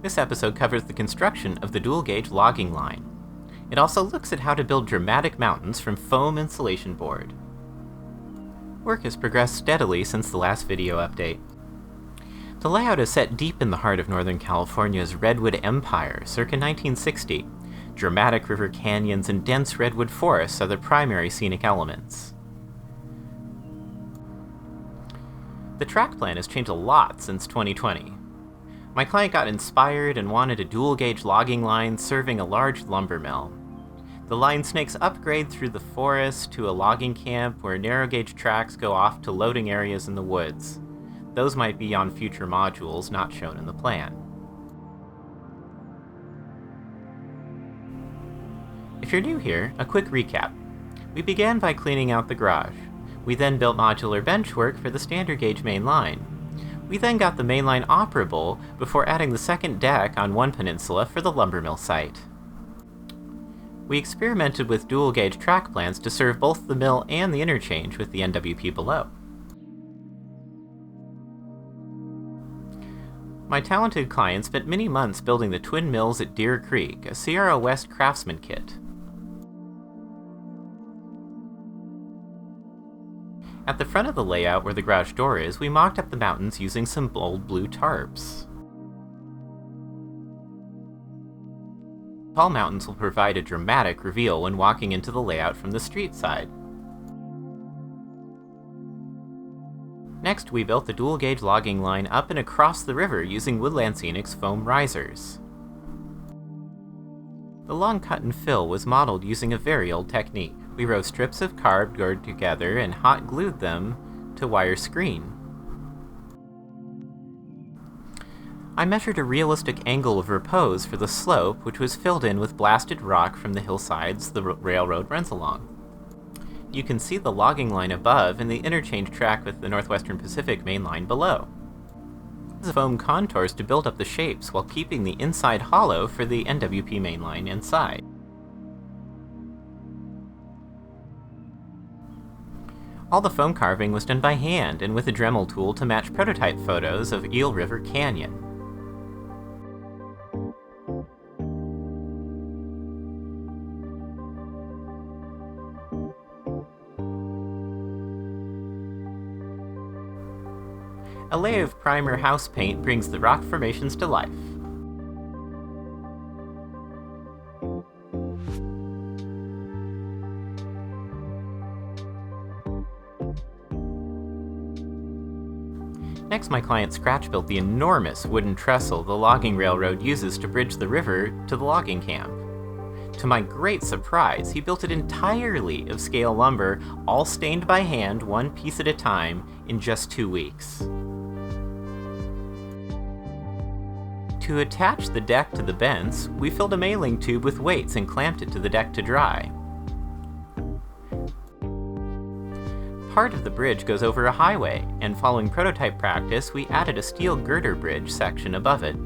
This episode covers the construction of the dual-gauge logging line. It also looks at how to build dramatic mountains from foam insulation board. Work has progressed steadily since the last video update. The layout is set deep in the heart of Northern California's Redwood Empire, circa 1960. Dramatic river canyons and dense redwood forests are the primary scenic elements. The track plan has changed a lot since 2020. My client got inspired and wanted a dual-gauge logging line serving a large lumber mill. The line snakes upgrade through the forest to a logging camp where narrow-gauge tracks go off to loading areas in the woods. Those might be on future modules not shown in the plan. If you're new here, a quick recap. We began by cleaning out the garage. We then built modular benchwork for the standard gauge main line. We then got the main line operable before adding the second deck on one peninsula for the lumber mill site. We experimented with dual gauge track plans to serve both the mill and the interchange with the NWP below. My talented client spent many months building the twin mills at Deer Creek, a Sierra West Craftsman kit. At the front of the layout where the garage door is, we mocked up the mountains using some bold blue tarps. Tall mountains will provide a dramatic reveal when walking into the layout from the street side. Next, we built the dual-gauge logging line up and across the river using Woodland Scenic's foam risers. The long cut and fill was modeled using a very old technique. We wove strips of cardboard together and hot glued them to wire screen. I measured a realistic angle of repose for the slope, which was filled in with blasted rock from the hillsides the railroad runs along. You can see the logging line above and the interchange track with the Northwestern Pacific main line below. The foam contours to build up the shapes while keeping the inside hollow for the NWP main line inside. All the foam carving was done by hand and with a Dremel tool to match prototype photos of Eel River Canyon. A layer of primer house paint brings the rock formations to life. Next, my client scratch-built the enormous wooden trestle the logging railroad uses to bridge the river to the logging camp. To my great surprise, he built it entirely of scale lumber, all stained by hand, one piece at a time, in just 2 weeks. To attach the deck to the bents, we filled a mailing tube with weights and clamped it to the deck to dry. Part of the bridge goes over a highway, and following prototype practice, we added a steel girder bridge section above it.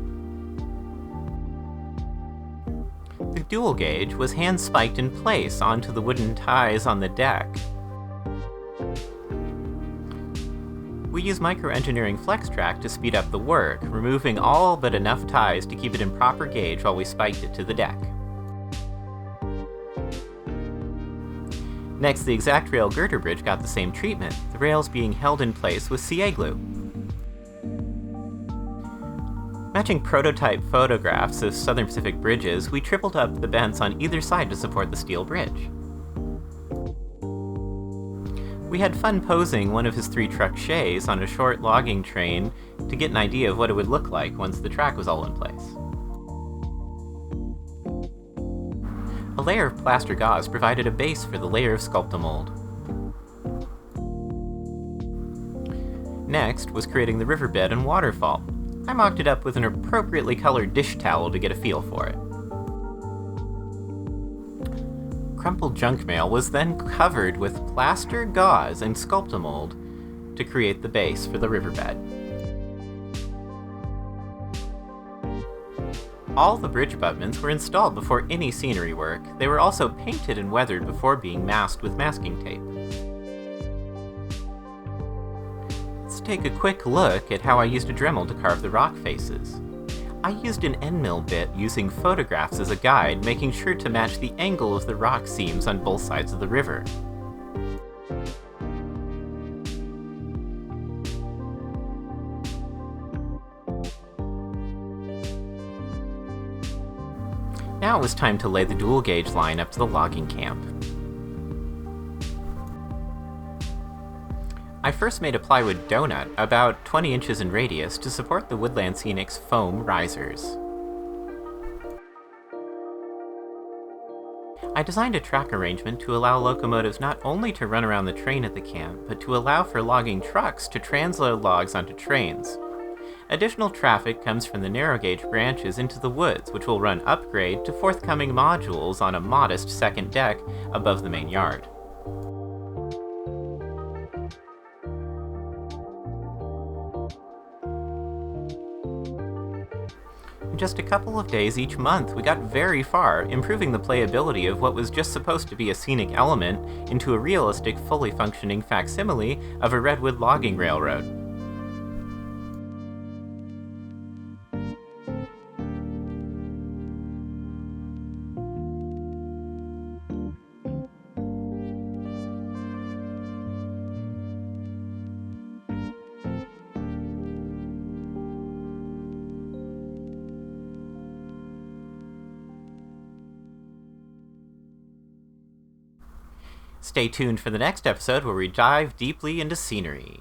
The dual gauge was hand spiked in place onto the wooden ties on the deck. We used microengineering FlexTrack to speed up the work, removing all but enough ties to keep it in proper gauge while we spiked it to the deck. Next, the exact rail girder bridge got the same treatment, the rails being held in place with CA glue. Matching prototype photographs of Southern Pacific bridges, we tripled up the bents on either side to support the steel bridge. We had fun posing one of his 3-truck shays on a short logging train to get an idea of what it would look like once the track was all in place. A layer of plaster gauze provided a base for the layer of Sculptamold. Next was creating the riverbed and waterfall. I mocked it up with an appropriately colored dish towel to get a feel for it. Crumpled junk mail was then covered with plaster gauze and Sculptamold to create the base for the riverbed. All the bridge abutments were installed before any scenery work. They were also painted and weathered before being masked with masking tape. Let's take a quick look at how I used a Dremel to carve the rock faces. I used an end mill bit using photographs as a guide, making sure to match the angle of the rock seams on both sides of the river. Now it was time to lay the dual gauge line up to the logging camp. I first made a plywood donut about 20 inches in radius to support the Woodland Scenic's foam risers. I designed a track arrangement to allow locomotives not only to run around the train at the camp, but to allow for logging trucks to transload logs onto trains. Additional traffic comes from the narrow gauge branches into the woods, which will run upgrade to forthcoming modules on a modest second deck above the main yard. In just a couple of days each month, we got very far, improving the playability of what was just supposed to be a scenic element into a realistic, fully functioning facsimile of a Redwood logging railroad. Stay tuned for the next episode where we dive deeply into scenery.